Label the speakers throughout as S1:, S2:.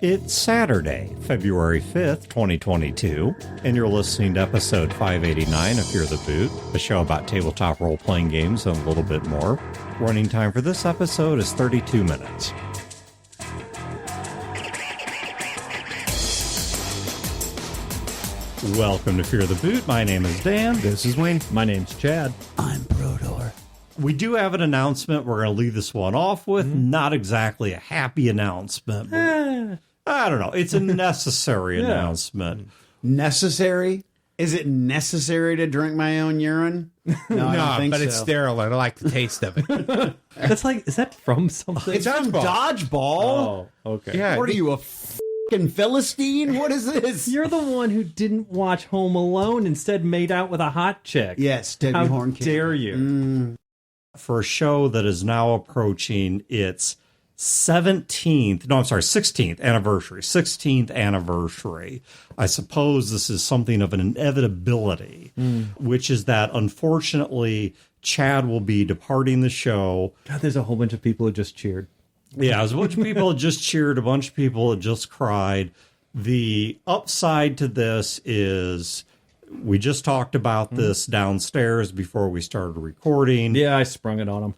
S1: It's Saturday, February 5th, 2022, and you're listening to episode 589 of Fear the Boot, a show about tabletop role-playing games and a little bit more. Running time for this episode is 32 minutes. Welcome to Fear the Boot. My name is Dan.
S2: This is Wayne.
S3: My name's Chad.
S2: I'm Brodeur.
S1: We do have an announcement we're going to leave this one off with. Not exactly a happy announcement. But I don't know. It's a necessary announcement.
S2: Necessary? Is it necessary to drink my own urine? No, I don't think
S4: but
S2: so.
S4: it's sterile. I like the taste of it.
S3: That's like, is that from something?
S2: It's from Dodgeball.
S3: Oh, okay.
S4: Yeah.
S2: What are you, a fucking Philistine? What is this?
S3: You're the one who didn't watch Home Alone, instead made out with a hot chick.
S2: Yes, Debbie
S3: How
S2: Horn.
S3: dare you?
S1: For a show that is now approaching its 16th anniversary. 16th anniversary. I suppose this is something of an inevitability, which is that unfortunately Chad will be departing the show.
S3: God, there's a whole bunch of people who just cheered.
S1: Yeah, there's a bunch of people that just cheered, a bunch of people that just cried. The upside to this is we just talked about this downstairs before we started recording.
S3: Yeah, I sprung it on him.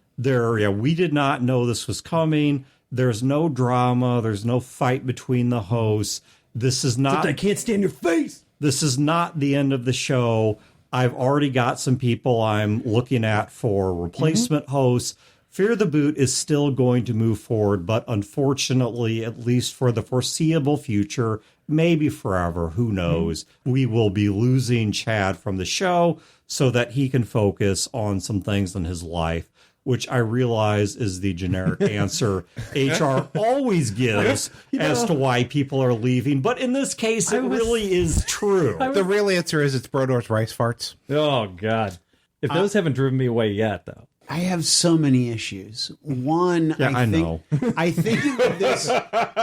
S1: We did not know this was coming. There's no drama. There's no fight between the hosts. This is not.
S3: I can't stand your face.
S1: This is not the end of the show. I've already got some people I'm looking at for replacement hosts. Fear the Boot is still going to move forward, but unfortunately, at least for the foreseeable future, maybe forever, who knows, we will be losing Chad from the show so that he can focus on some things in his life, which I realize is the generic answer HR always gives as to why people are leaving. But in this case, it really is true.
S4: The real answer is it's Brodeur's rice farts.
S3: Oh, God. If those haven't driven me away yet, though.
S2: I have so many issues. One,
S1: I know.
S2: I think that this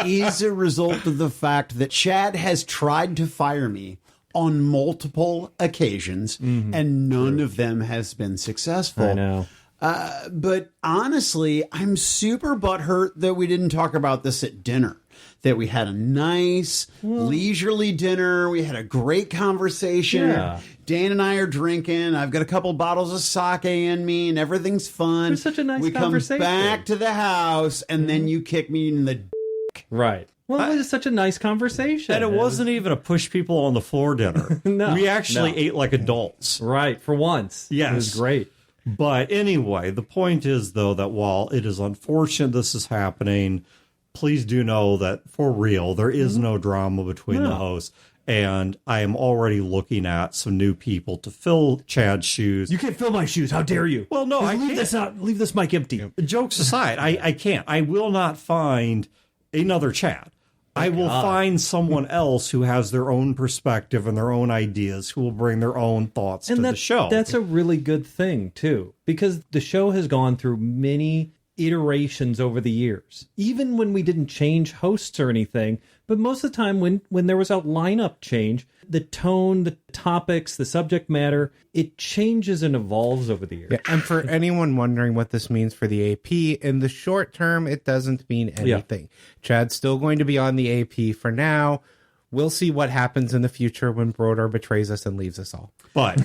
S2: is a result of the fact that Chad has tried to fire me on multiple occasions, and none of them has been successful.
S3: I know.
S2: But honestly, I'm super butthurt that we didn't talk about this at dinner. That we had a nice, leisurely dinner. We had a great conversation.
S3: Yeah.
S2: Dan and I are drinking. I've got a couple bottles of sake in me, and everything's fun.
S3: It was such a nice
S2: we
S3: conversation.
S2: We come back to the house, and then you kick me in the
S3: Right. Well, it was such a nice conversation.
S1: And it wasn't even a push people on the floor dinner.
S3: No,
S1: we actually ate like adults.
S3: Right, for once.
S1: Yes.
S3: It was great.
S1: But anyway, the point is, though, that while it is unfortunate this is happening, please do know that for real, there is no drama between the hosts. And I am already looking at some new people to fill Chad's shoes.
S3: You can't fill my shoes. How dare you?
S1: Well, no, I
S3: leave
S1: can't.
S3: this out. Leave this mic empty.
S1: Jokes aside, I can't. I will not find another Chad. I will find someone else who has their own perspective and their own ideas, who will bring their own thoughts to the show.
S3: That's a really good thing, too, because the show has gone through many iterations over the years, even when we didn't change hosts or anything. But most of the time when there was a lineup change, the tone, the topics, the subject matter, it changes and evolves over the years.
S4: Yeah, and for anyone wondering what this means for the AP, in the short term, it doesn't mean anything. Chad's still going to be on the AP for now. We'll see what happens in the future when Brodeur betrays us and leaves us all.
S1: But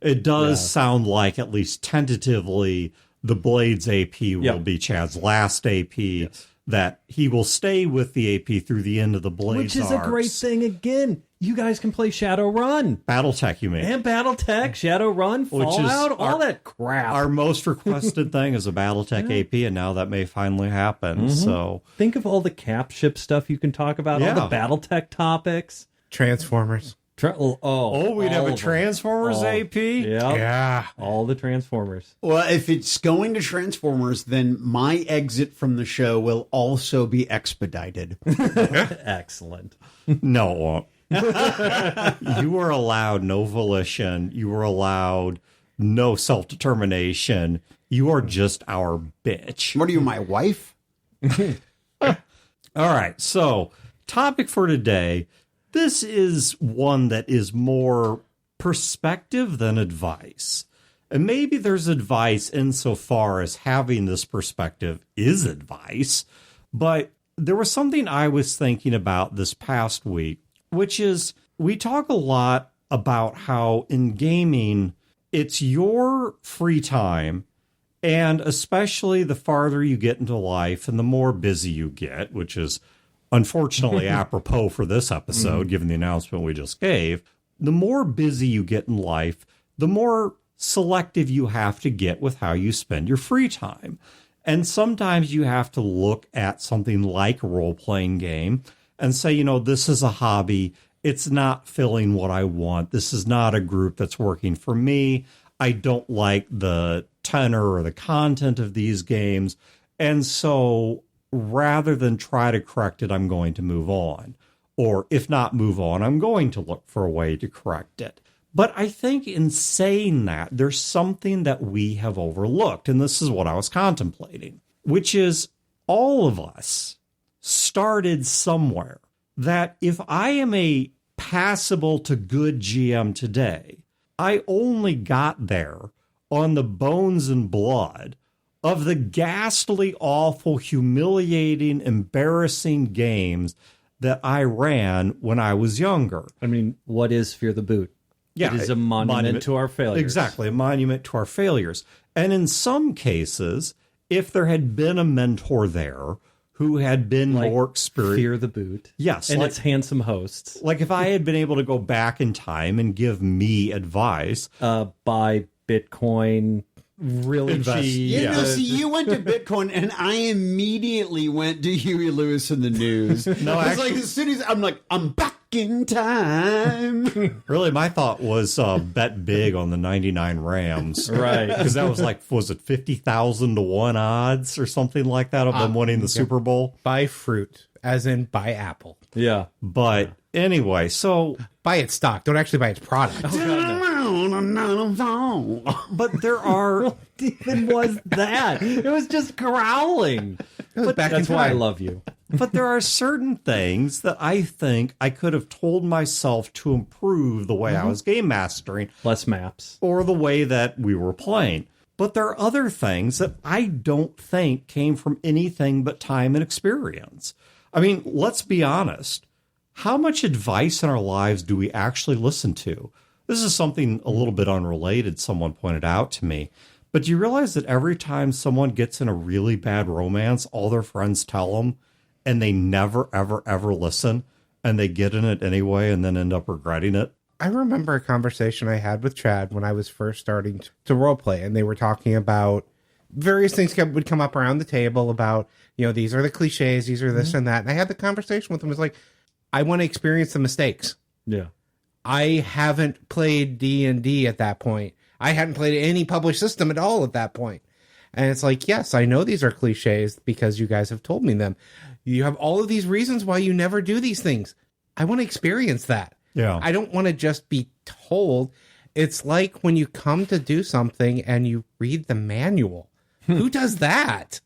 S1: it does sound like, at least tentatively, the Blades AP will be Chad's last AP, that he will stay with the AP through the end of the Blades
S3: Which is a great thing. Again, you guys can play Shadowrun.
S1: Battletech, you mean?
S3: And Battletech, Shadowrun, Fallout, all that crap.
S1: Our most requested thing is a Battletech AP, and now that may finally happen. So
S3: think of all the capship stuff you can talk about, all the Battletech topics.
S4: Transformers.
S1: we'd have a Transformers AP?
S4: Yeah.
S3: All the Transformers.
S2: Well, if it's going to Transformers, then my exit from the show will also be expedited.
S3: Excellent.
S1: No, it won't. You are allowed no volition. You are allowed no self-determination. You are just our bitch.
S2: What are you, my wife?
S1: All right, so topic for today. This is one that is more perspective than advice. And maybe there's advice insofar as having this perspective is advice, but there was something I was thinking about this past week, which is we talk a lot about how in gaming, it's your free time. And especially the farther you get into life and the more busy you get, which is unfortunately apropos for this episode, given the announcement we just gave, the more busy you get in life, the more selective you have to get with how you spend your free time. And sometimes you have to look at something like a role-playing game and say, this is a hobby. It's not filling what I want. This is not a group that's working for me. I don't like the tenor or the content of these games. And so rather than try to correct it, I'm going to move on. Or if not move on, I'm going to look for a way to correct it. But I think in saying that, there's something that we have overlooked. And this is what I was contemplating, which is all of us started somewhere. That if I am a passable to good GM today, I only got there on the bones and blood of the ghastly, awful, humiliating, embarrassing games that I ran when I was younger.
S3: I mean, what is Fear the Boot?
S1: Yeah,
S3: it is a monument to our failures.
S1: Exactly, a monument to our failures. And in some cases, if there had been a mentor there who had been more experienced...
S3: Fear the Boot.
S1: Yes.
S3: And its handsome hosts.
S1: Like if I had been able to go back in time and give me advice...
S3: buy Bitcoin... Really cheap.
S2: See, you went to Bitcoin, and I immediately went to Huey Lewis in the News.
S1: No,
S2: it's like as soon as I'm back in time.
S1: Really, my thought was bet big on the 99 Rams,
S3: right?
S1: Because that was it 50,000 to 1 odds or something like that of them winning the Super Bowl?
S4: Buy fruit, as in buy apple.
S3: Yeah,
S1: but anyway, so
S4: buy its stock. Don't actually buy its product.
S1: But there are...
S3: What even was that? It was just growling.
S4: But
S3: that's why I love you.
S1: But there are certain things that I think I could have told myself to improve the way I was game mastering.
S3: Less maps.
S1: Or the way that we were playing. But there are other things that I don't think came from anything but time and experience. I mean, let's be honest. How much advice in our lives do we actually listen to? This is something a little bit unrelated someone pointed out to me. But do you realize that every time someone gets in a really bad romance, all their friends tell them, and they never, ever, ever listen, and they get in it anyway and then end up regretting it?
S4: I remember a conversation I had with Chad when I was first starting to roleplay, and they were talking about various things would come up around the table about, these are the cliches, these are this and that. And I had the conversation with him. It was like, I want to experience the mistakes.
S3: Yeah.
S4: I haven't played D&D at that point. I hadn't played any published system at all at that point. And it's like, yes, I know these are cliches because you guys have told me them. You have all of these reasons why you never do these things. I want to experience that.
S1: Yeah.
S4: I don't want to just be told. It's like when you come to do something and you read the manual. Who does that?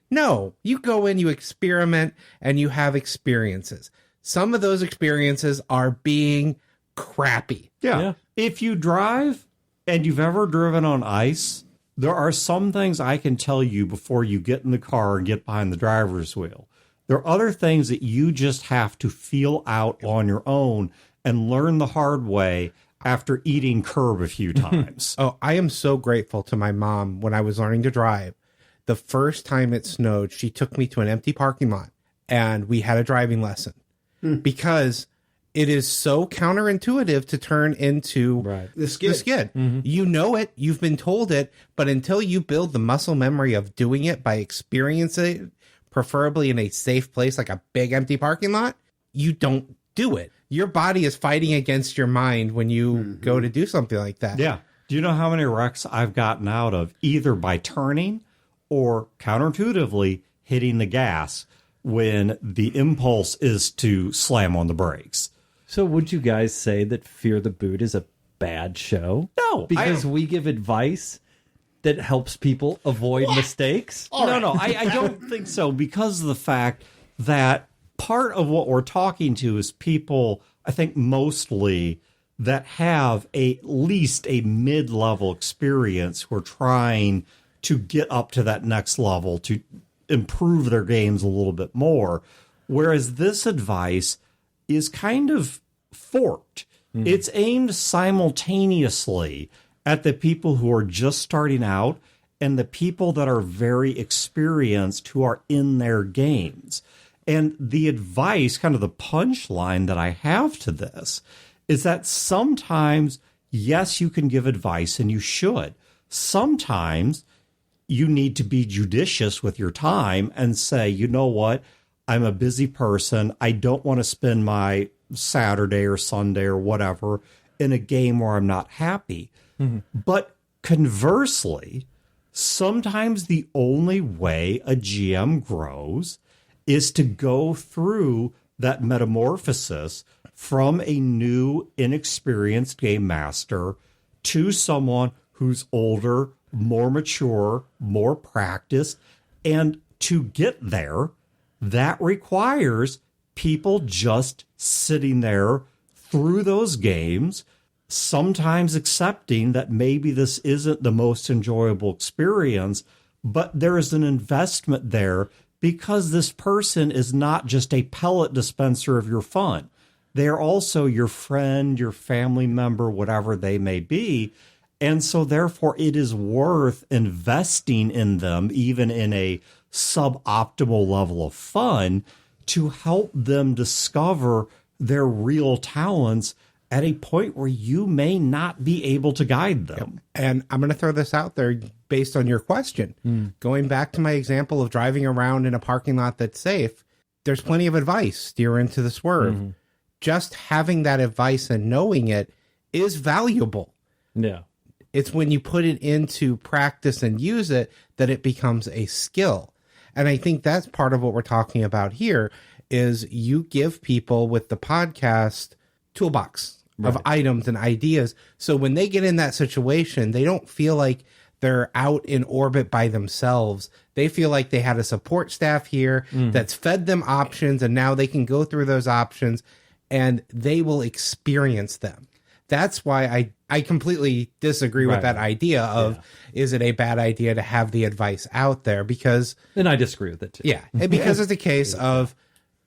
S4: No, you go in, you experiment, and you have experiences. Some of those experiences are being crappy.
S1: Yeah. If you drive and you've ever driven on ice, there are some things I can tell you before you get in the car and get behind the driver's wheel. There are other things that you just have to feel out on your own and learn the hard way after eating curb a few times.
S4: Oh, I am so grateful to my mom when I was learning to drive. The first time it snowed, she took me to an empty parking lot and we had a driving lesson because it is so counterintuitive to turn into
S2: the skid.
S4: Mm-hmm. You know it, you've been told it, but until you build the muscle memory of doing it by experiencing it, preferably in a safe place like a big empty parking lot, you don't do it. Your body is fighting against your mind when you go to do something like that.
S1: Yeah. Do you know how many wrecks I've gotten out of either by turning or counterintuitively hitting the gas when the impulse is to slam on the brakes?
S3: So would you guys say that Fear the Boot is a bad show?
S1: No.
S3: Because we give advice that helps people avoid mistakes?
S1: No, I don't think so, because of the fact that part of what we're talking to is people, I think mostly, that have at least a mid-level experience who are trying to get up to that next level, to improve their games a little bit more. Whereas this advice is kind of forked. It's aimed simultaneously at the people who are just starting out and the people that are very experienced who are in their games. And the advice, kind of the punchline that I have to this, is that sometimes, yes, you can give advice and you should. Sometimes you need to be judicious with your time and say, you know what, I'm a busy person. I don't want to spend my Saturday or Sunday or whatever in a game where I'm not happy. But conversely, sometimes the only way a GM grows is to go through that metamorphosis from a new, inexperienced game master to someone who's older, more mature, more practiced. And to get there, that requires people just sitting there through those games, sometimes accepting that maybe this isn't the most enjoyable experience, but there is an investment there because this person is not just a pellet dispenser of your fun. They're also your friend, your family member, whatever they may be. And so therefore it is worth investing in them, even in a suboptimal level of fun, to help them discover their real talents at a point where you may not be able to guide them.
S4: And I'm going to throw this out there based on your question. Going back to my example of driving around in a parking lot that's safe, there's plenty of advice, steer into the swerve. Just having that advice and knowing it is valuable.
S3: Yeah.
S4: It's when you put it into practice and use it that it becomes a skill. And I think that's part of what we're talking about here is you give people with the podcast toolbox of items and ideas. So when they get in that situation, they don't feel like they're out in orbit by themselves. They feel like they had a support staff here that's fed them options, and now they can go through those options and they will experience them. That's why I completely disagree with that idea of, is it a bad idea to have the advice out there? Because...
S3: And I disagree with it too.
S4: Yeah. And because it's a case of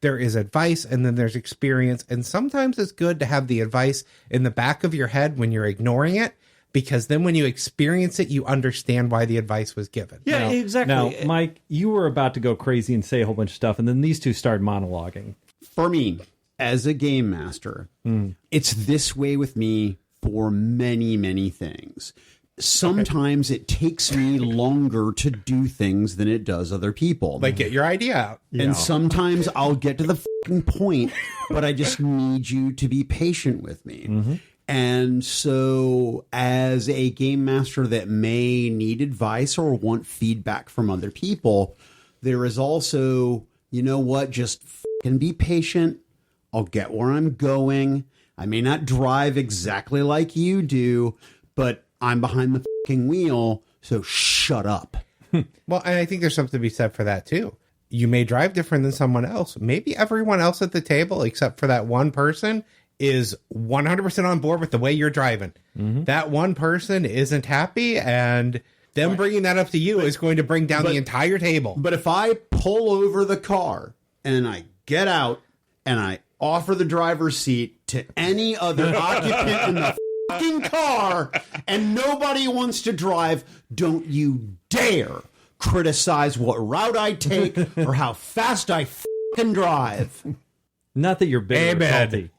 S4: there is advice and then there's experience. And sometimes it's good to have the advice in the back of your head when you're ignoring it, because then when you experience it, you understand why the advice was given.
S1: Yeah, exactly.
S3: Now, Mike, you were about to go crazy and say a whole bunch of stuff, and then these two started monologuing.
S2: For me, as a game master, it's this way with me for many, many things. Sometimes it takes me longer to do things than it does other people.
S4: Like, get your idea out.
S2: And sometimes I'll get to the fucking point, but I just need you to be patient with me. And so as a game master that may need advice or want feedback from other people, there is also, you know what, just fucking be patient. I'll get where I'm going. I may not drive exactly like you do, but I'm behind the fucking wheel, so shut up.
S4: Well, and I think there's something to be said for that, too. You may drive different than someone else. Maybe everyone else at the table, except for that one person, is 100% on board with the way you're driving. That one person isn't happy, and them bringing that up to you is going to bring down the entire table.
S2: But if I pull over the car and I get out and I offer the driver's seat to any other occupant in the fucking car and nobody wants to drive, don't you dare criticize what route I take or how fast I fucking drive.
S3: Not that you're big or salty.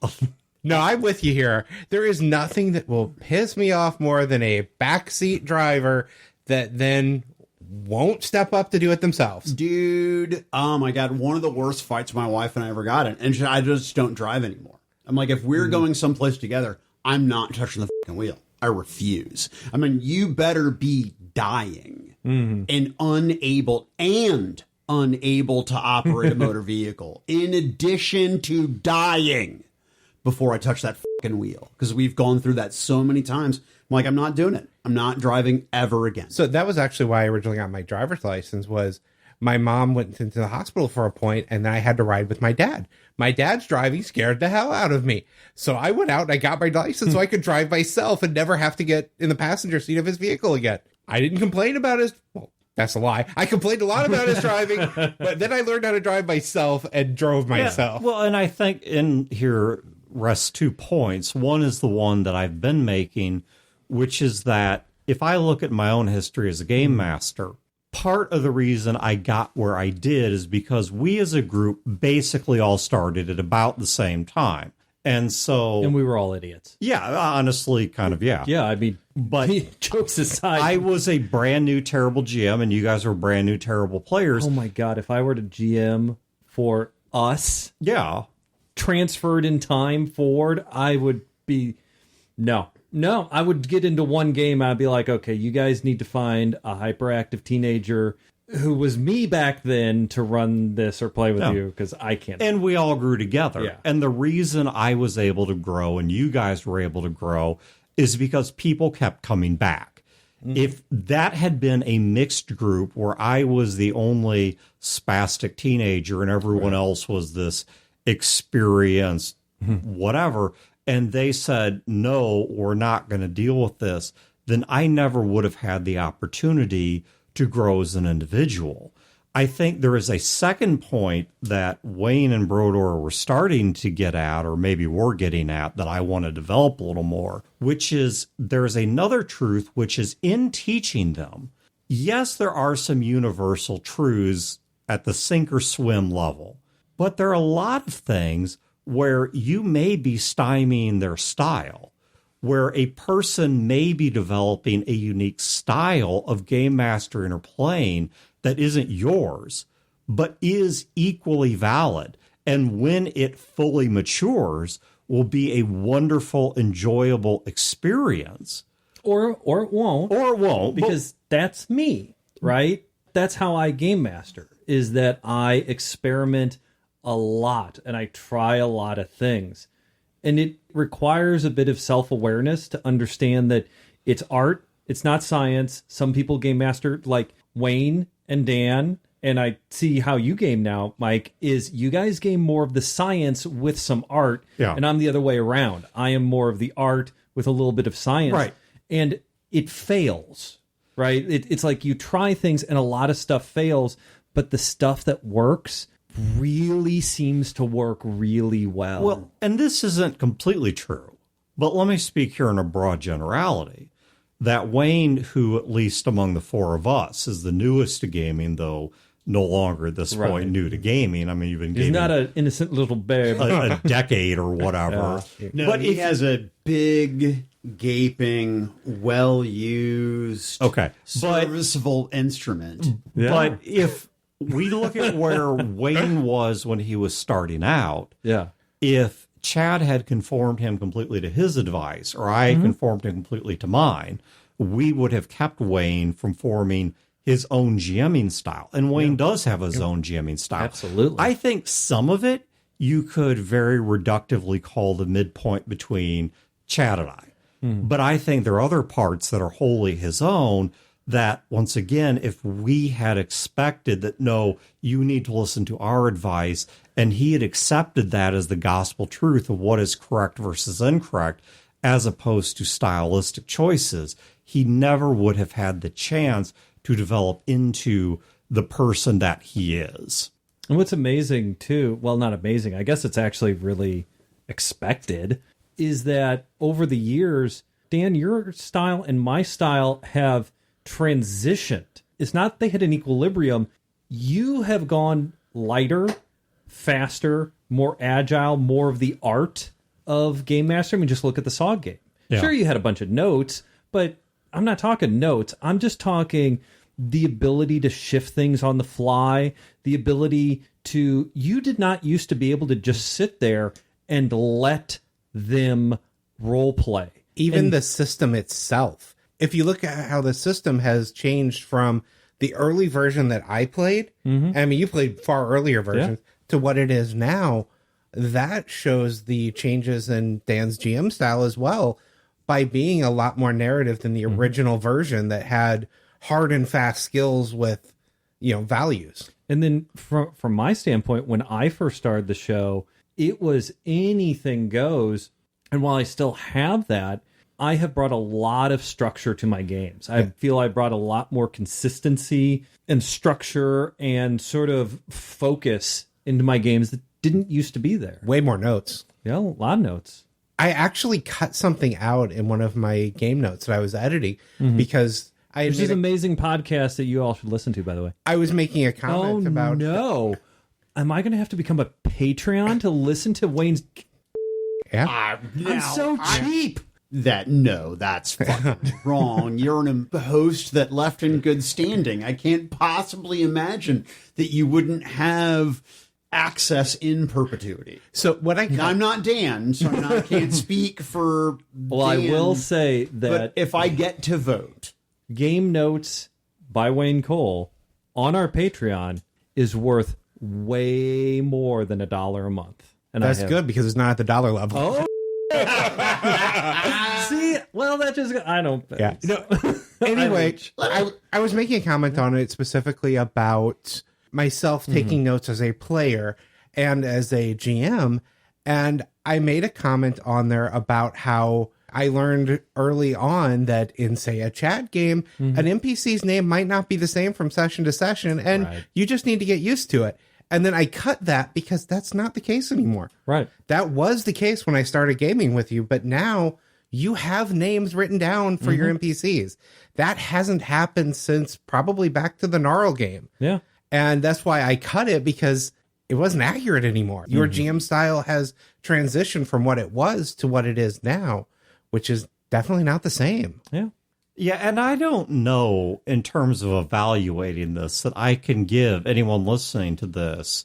S4: No, I'm with you here. There is nothing that will piss me off more than a backseat driver that then won't step up to do it themselves.
S2: Dude, oh my God, one of the worst fights my wife and I ever got in, and I just don't drive anymore. I'm like, if we're going someplace together, I'm not touching the fucking wheel. I refuse. I mean, you better be dying and unable to operate a motor vehicle, in addition to dying, before I touch that fucking wheel. Because we've gone through that so many times. I'm like, I'm not doing it. I'm not driving ever again.
S4: So that was actually why I originally got my driver's license. Was my mom went into the hospital for a point, and then I had to ride with my dad. My dad's driving scared the hell out of me. So I went out and I got my license so I could drive myself and never have to get in the passenger seat of his vehicle again. I didn't complain about his That's a lie. I complained a lot about his driving, but then I learned how to drive myself and drove myself.
S1: Yeah, well, and I think in here rests 2 points. One is the one that I've been making, which is that if I look at my own history as a game master, part of the reason I got where I did is because we as a group basically all started at about the same time. And so...
S3: And we were all idiots.
S1: Yeah, honestly, kind of, yeah.
S3: Yeah, I mean,
S1: But
S3: jokes aside.
S1: I was a brand new terrible GM, and you guys were brand new terrible players.
S3: Oh my God, if I were to GM for us,
S1: Yeah.
S3: transferred in time forward, I would be... No, I would get into one game. I'd be like, okay, you guys need to find a hyperactive teenager who was me back then to run this or play with you, because I can't.
S1: And we all grew together.
S3: Yeah.
S1: And the reason I was able to grow and you guys were able to grow is because people kept coming back. If that had been a mixed group where I was the only spastic teenager and everyone else was this experienced whatever, and they said, no, we're not going to deal with this, then I never would have had the opportunity to grow as an individual. I think there is a second point that Wayne and Brodeur were starting to get at, or maybe were getting at, that I want to develop a little more, which is there's another truth, which is in teaching them. Yes, there are some universal truths at the sink or swim level, but there are a lot of things where you may be stymieing their style, where a person may be developing a unique style of game mastering or playing that isn't yours, but is equally valid. And when it fully matures, will be a wonderful, enjoyable experience.
S3: Or it won't.
S1: Or it won't.
S3: Because that's me, right? That's how I game master, is that I experiment a lot and I try a lot of things. And it requires a bit of self-awareness to understand that it's art, it's not science. Some people game master, like Wayne and Dan, and I see how you game now, Mike, is you guys game more of the science with some art, and I'm the other way around. I am more of the art with a little bit of science.
S1: Right.
S3: And it fails, right? It's like you try things and a lot of stuff fails, but the stuff that works really seems to work really well.
S1: Well, and this isn't completely true, but let me speak here in a broad generality. That Wayne, who at least among the 4 of us is the newest to gaming, though no longer at this point new to gaming. I mean, you've been gaming.
S3: He's not an innocent little babe.
S1: a decade or whatever.
S2: No,
S1: but
S2: he has a big, gaping, well-used, serviceable instrument.
S1: But if we look at where Wayne was when he was starting out, if Chad had conformed him completely to his advice, or I conformed him completely to mine, we would have kept Wayne from forming his own GMing style. And Wayne does have his own GMing style.
S3: Absolutely.
S1: I think some of it you could very reductively call the midpoint between Chad and I. But I think there are other parts that are wholly his own that, once again, if we had expected that, no, you need to listen to our advice, and he had accepted that as the gospel truth of what is correct versus incorrect, as opposed to stylistic choices, he never would have had the chance to develop into the person that he is.
S3: And what's amazing, too, well, not amazing, I guess it's actually really expected, is that over the years, Dan, your style and my style have transitioned. It's not they hit an equilibrium. You have gone lighter, faster, more agile, more of the art of game mastering. I mean, just look at the Saw game.
S1: Yeah.
S3: Sure, you had a bunch of notes, but I'm not talking notes. I'm just talking the ability to shift things on the fly, the ability to... You did not used to be able to just sit there and let them role play.
S4: Even the system itself. If you look at how the system has changed from the early version that I played, I mean, you played far earlier versions, to what it is now, that shows the changes in Dan's GM style as well, by being a lot more narrative than the original version that had hard and fast skills with, values.
S3: And then from my standpoint, when I first started the show, it was anything goes. And while I still have that, I have brought a lot of structure to my games. I feel I brought a lot more consistency and structure and sort of focus into my games that didn't used to be there.
S4: Way more notes.
S3: Yeah, a lot of notes.
S4: I actually cut something out in one of my game notes that I was editing because I
S3: This is an amazing podcast that you all should listen to, by the way.
S4: I was making a comment about...
S3: no. Am I going to have to become a Patreon to listen to Wayne's...
S4: Yeah.
S3: I'm so cheap.
S2: That's fucking wrong. You're a host that left in good standing. I can't possibly imagine that you wouldn't have access in perpetuity.
S4: So what
S2: I'm not Dan, so I can't speak for
S3: Well,
S2: Dan,
S3: I will say that
S2: but if I get to vote,
S3: Game Notes by Wayne Cole on our Patreon is worth way more than $1 a month. And
S4: That's good because it's not at the dollar level.
S3: Oh. See, well, that just I don't.
S4: Yeah. No. Anyway, I was making a comment on it specifically about myself taking notes as a player and as a GM, and I made a comment on there about how I learned early on that in, say, a chat game, an NPC's name might not be the same from session to session, and you just need to get used to it. And then I cut that because that's not the case anymore.
S3: Right.
S4: That was the case when I started gaming with you, but now you have names written down for your NPCs. That hasn't happened since probably back to the Gnarl game.
S3: Yeah.
S4: And that's why I cut it, because it wasn't accurate anymore. Your GM style has transitioned from what it was to what it is now, which is definitely not the same.
S3: Yeah.
S1: Yeah, and I don't know, in terms of evaluating this, that I can give anyone listening to this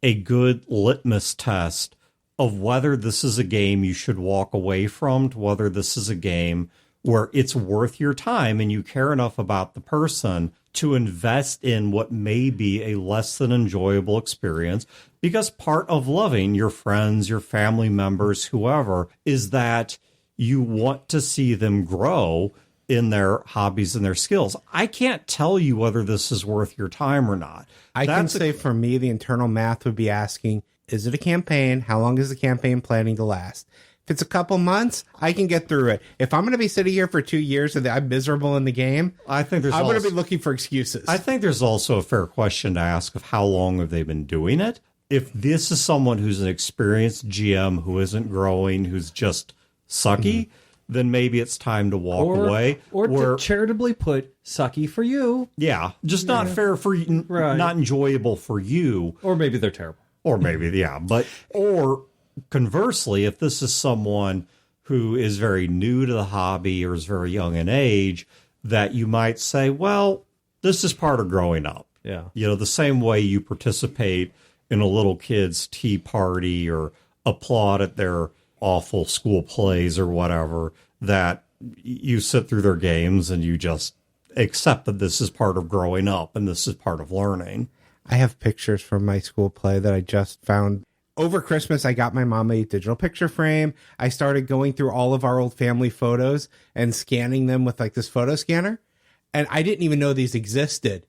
S1: a good litmus test of whether this is a game you should walk away from, to whether this is a game where it's worth your time and you care enough about the person to invest in what may be a less than enjoyable experience. Because part of loving your friends, your family members, whoever, is that you want to see them grow in their hobbies and their skills. I can't tell you whether this is worth your time or not.
S4: I can say for me, the internal math would be asking, is it a campaign? How long is the campaign planning to last? If it's a couple months, I can get through it. If I'm going to be sitting here for 2 years and I'm miserable in the game,
S1: I'm going
S4: to be looking for excuses.
S1: I think there's also a fair question to ask of how long have they been doing it? If this is someone who's an experienced GM who isn't growing, who's just sucky, then maybe it's time to walk away.
S3: Or to charitably put, sucky for you.
S1: Yeah, just not fair for you, not enjoyable for you.
S3: Or maybe they're terrible.
S1: Or maybe, or conversely, if this is someone who is very new to the hobby or is very young in age, that you might say, well, this is part of growing up.
S3: Yeah.
S1: You know, the same way you participate in a little kid's tea party or applaud at their awful school plays or whatever, that you sit through their games and you just accept that this is part of growing up and this is part of learning.
S4: I have pictures from my school play that I just found. Over Christmas, I got my mom a digital picture frame. I started going through all of our old family photos and scanning them with like this photo scanner. And I didn't even know these existed.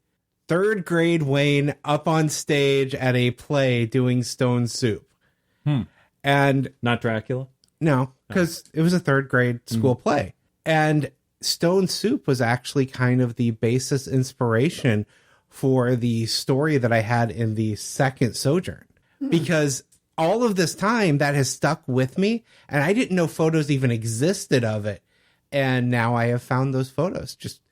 S4: 3rd grade Wayne up on stage at a play doing Stone Soup. And
S3: not Dracula?
S4: No, because it was a 3rd grade school play. And Stone Soup was actually kind of the basis inspiration for the story that I had in the second Sojourn. Because all of this time that has stuck with me, and I didn't know photos even existed of it. And now I have found those photos just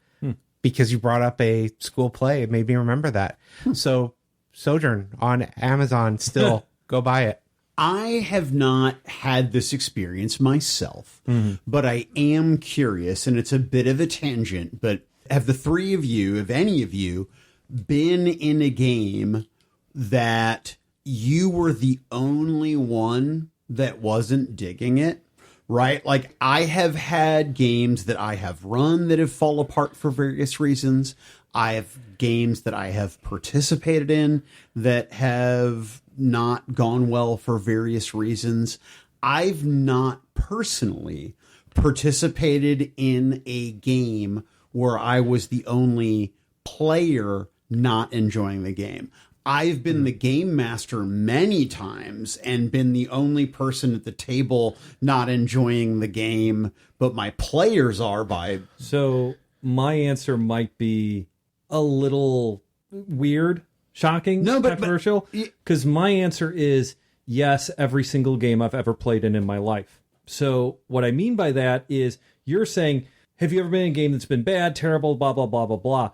S4: because you brought up a school play. It made me remember that. So Sojourn on Amazon, still go buy it.
S2: I have not had this experience myself, but I am curious, and it's a bit of a tangent, but have the three of you, have any of you, been in a game that you were the only one that wasn't digging it? Right? Like, I have had games that I have run that have fallen apart for various reasons. I have games that I have participated in that have not gone well for various reasons. I've not personally participated in a game where I was the only player not enjoying the game. I've been the game master many times and been the only person at the table not enjoying the game, but my players are by...
S3: So my answer might be a little weird, shocking, controversial, because my answer is yes, every single game I've ever played in my life. So what I mean by that is you're saying, have you ever been in a game that's been bad, terrible, blah, blah, blah, blah, blah?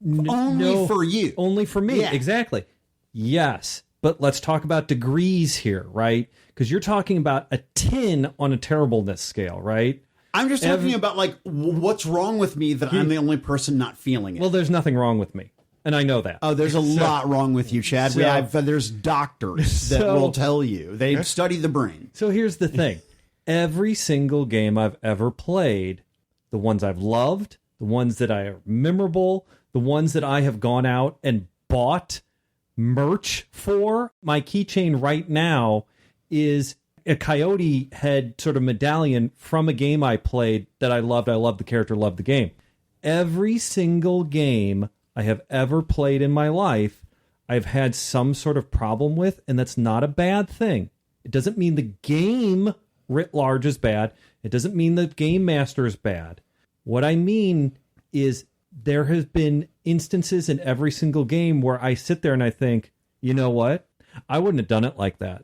S2: Only for you.
S3: Only for me. Yeah. Exactly. Yes. But let's talk about degrees here, right? Because you're talking about a 10 on a terribleness scale, right?
S2: I'm just talking about, like, what's wrong with me that I'm the only person not feeling it.
S3: Well, there's nothing wrong with me. And I know that.
S2: Oh, there's a lot wrong with you, Chad. There's doctors that will tell you. They study the brain.
S3: So here's the thing. Every single game I've ever played, the ones I've loved, the ones that are memorable, the ones that I have gone out and bought merch for. My keychain right now is a coyote head sort of medallion from a game I played that I loved. I loved the character, loved the game. Every single game I have ever played in my life, I've had some sort of problem with, and that's not a bad thing. It doesn't mean the game writ large is bad. It doesn't mean the game master is bad. What I mean is there have been instances in every single game where I sit there and I think, you know what? I wouldn't have done it like that.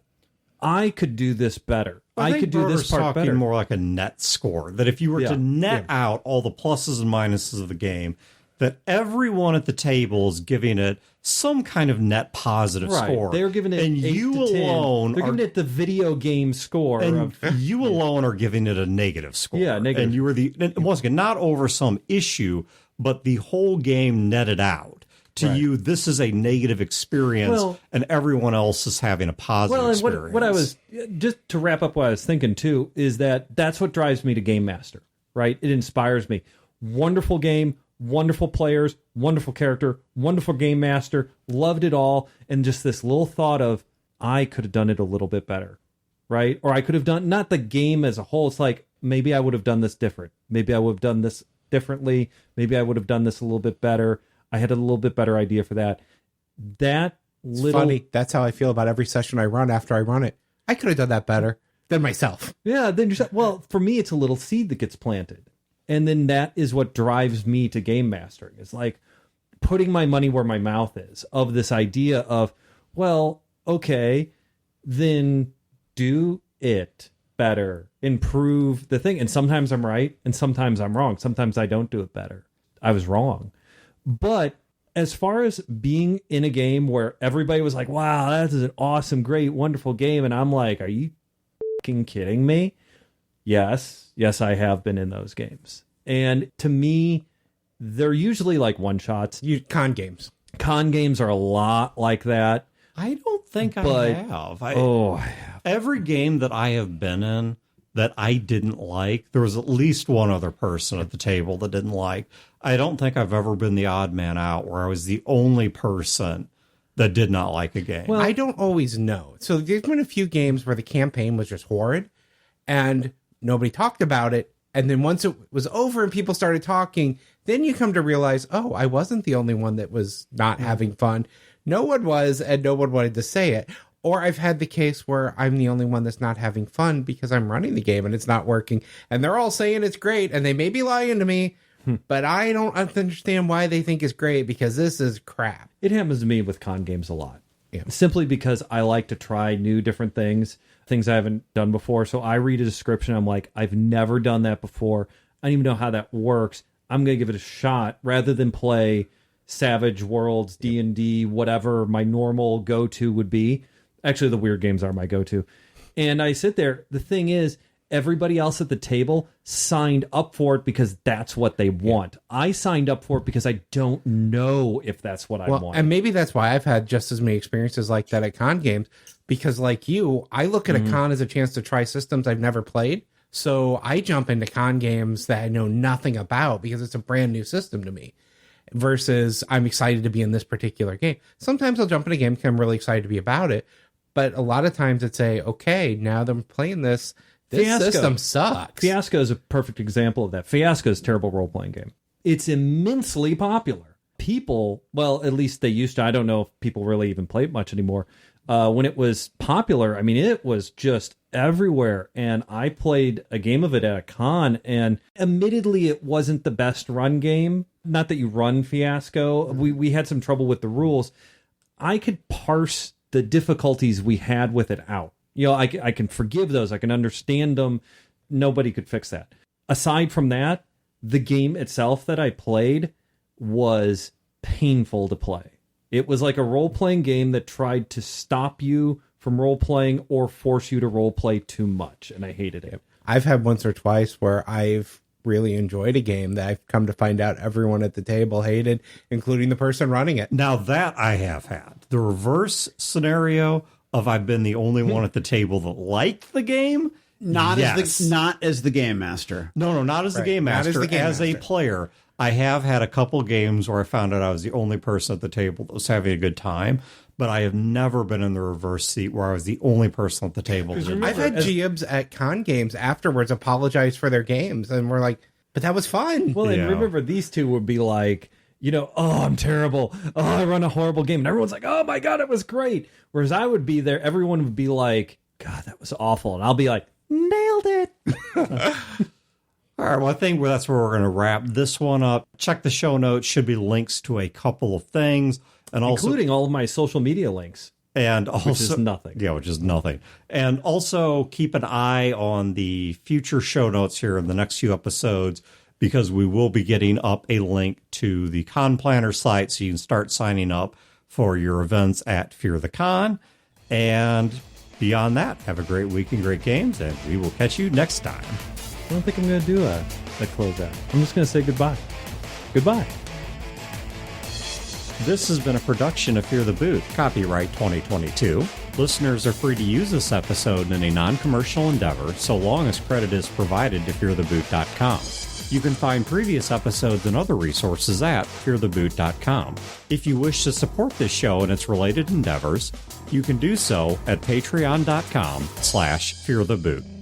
S3: I could do this better. I could do this part better.
S1: More like a net score. That if you were to net out all the pluses and minuses of the game, that everyone at the table is giving it some kind of net positive score.
S3: They're giving it
S1: and
S3: 8
S1: you
S3: to 10.
S1: alone
S3: They're giving it the video game score.
S1: And you alone are giving it a negative score.
S3: Yeah, negative.
S1: And you were once again, not over some issue, but the whole game netted out. To you, this is a negative experience, and everyone else is having a positive experience.
S3: What I was, just to wrap up what I was thinking too, is that's what drives me to Game Master, right? It inspires me. Wonderful game, wonderful players, wonderful character, wonderful game master, loved it all, and just this little thought of, I could have done it a little bit better, right? Or I could have done, not the game as a whole, it's like, maybe I would have done this different. Maybe I would have done this differently. Maybe I would have done this a little bit better. I had a little bit better idea for that. It's
S4: funny. That's how I feel about every session I run after I run it. I could have done that better than myself.
S3: Yeah, well, for me, it's a little seed that gets planted. And then that is what drives me to game mastering. It's like putting my money where my mouth is, of this idea of, well, okay, then do it better, improve the thing. And sometimes I'm right, and sometimes I'm wrong. Sometimes I don't do it better. I was wrong. But as far as being in a game where everybody was like, wow, that is an awesome, great, wonderful game, and I'm like, are you fucking kidding me? Yes, I have been in those games. And to me, they're usually like one-shots.
S4: Con games.
S3: Con games are a lot like that.
S1: I don't think I have. I have. Every game that I have been in that I didn't like, there was at least one other person at the table that didn't like. I don't think I've ever been the odd man out where I was the only person that did not like a game.
S4: Well, I don't always know. So there's been a few games where the campaign was just horrid and nobody talked about it. And then once it was over and people started talking, then you come to realize, oh, I wasn't the only one that was not having fun. No one was, and no one wanted to say it. Or I've had the case where I'm the only one that's not having fun because I'm running the game and it's not working. And they're all saying it's great, and they may be lying to me, but I don't understand why they think it's great, because this is crap.
S3: It happens to me with con games a lot. Yeah. Simply because I like to try new different things I haven't done before. So I read a description, I'm like, I've never done that before. I don't even know how that works. I'm going to give it a shot rather than play Savage Worlds, D&D, whatever my normal go-to would be. Actually, the weird games are my go-to. And I sit there. The thing is, everybody else at the table signed up for it because that's what they want. I signed up for it because I don't know if that's what I want.
S4: And maybe that's why I've had just as many experiences like that at con games, because like you, I look at a con as a chance to try systems I've never played. So I jump into con games that I know nothing about because it's a brand new system to me. Versus I'm excited to be in this particular game. Sometimes I'll jump in a game because I'm really excited to be about it. But a lot of times it's okay, now that I'm playing this system sucks.
S3: Fiasco is a perfect example of that. Fiasco is a terrible role-playing game. It's immensely popular. people, well, at least they used to, I don't know if people really even play it much anymore. When it was popular, I mean, it was just everywhere. And I played a game of it at a con, and admittedly, it wasn't the best run game. Not that you run Fiasco. We had some trouble with the rules. I could parse the difficulties we had with it out. I can forgive those. I can understand them. Nobody could fix that. Aside from that, the game itself that I played was painful to play. It was like a role-playing game that tried to stop you from role-playing or force you to role-play too much, and I hated it.
S4: I've had once or twice where I've really enjoyed a game that I've come to find out everyone at the table hated, including the person running it.
S1: Now that I have had. The reverse scenario of I've been the only one at the table that liked the game.
S2: Not
S1: yes.
S2: as the game master.
S1: No, not as the game master. As a player, I have had a couple games where I found out I was the only person at the table that was having a good time, but I have never been in the reverse seat where I was the only person at the table.
S4: I've had GMs at con games afterwards apologize for their games, and we're like, but that was fun.
S3: Well, and remember, these two would be like, oh, I'm terrible. Oh, I run a horrible game. And everyone's like, oh my God, it was great. Whereas I would be there, everyone would be like, God, that was awful. And I'll be like, nailed it.
S1: All right, well, I think that's where we're going to wrap this one up. Check the show notes. Should be links to a couple of things. And also,
S3: including all of my social media links.
S1: And also,
S3: which is nothing.
S1: Yeah, which is nothing. And also keep an eye on the future show notes here in the next few episodes, because we will be getting up a link to the Con Planner site so you can start signing up for your events at Fear the Con. And beyond that, have a great week and great games, and we will catch you next time.
S3: I don't think I'm going to do a closeout. I'm just going to say goodbye. Goodbye.
S1: This has been a production of Fear the Boot, copyright 2022. Listeners are free to use this episode in a non-commercial endeavor, so long as credit is provided to feartheboot.com. You can find previous episodes and other resources at feartheboot.com. If you wish to support this show and its related endeavors, you can do so at patreon.com/feartheboot.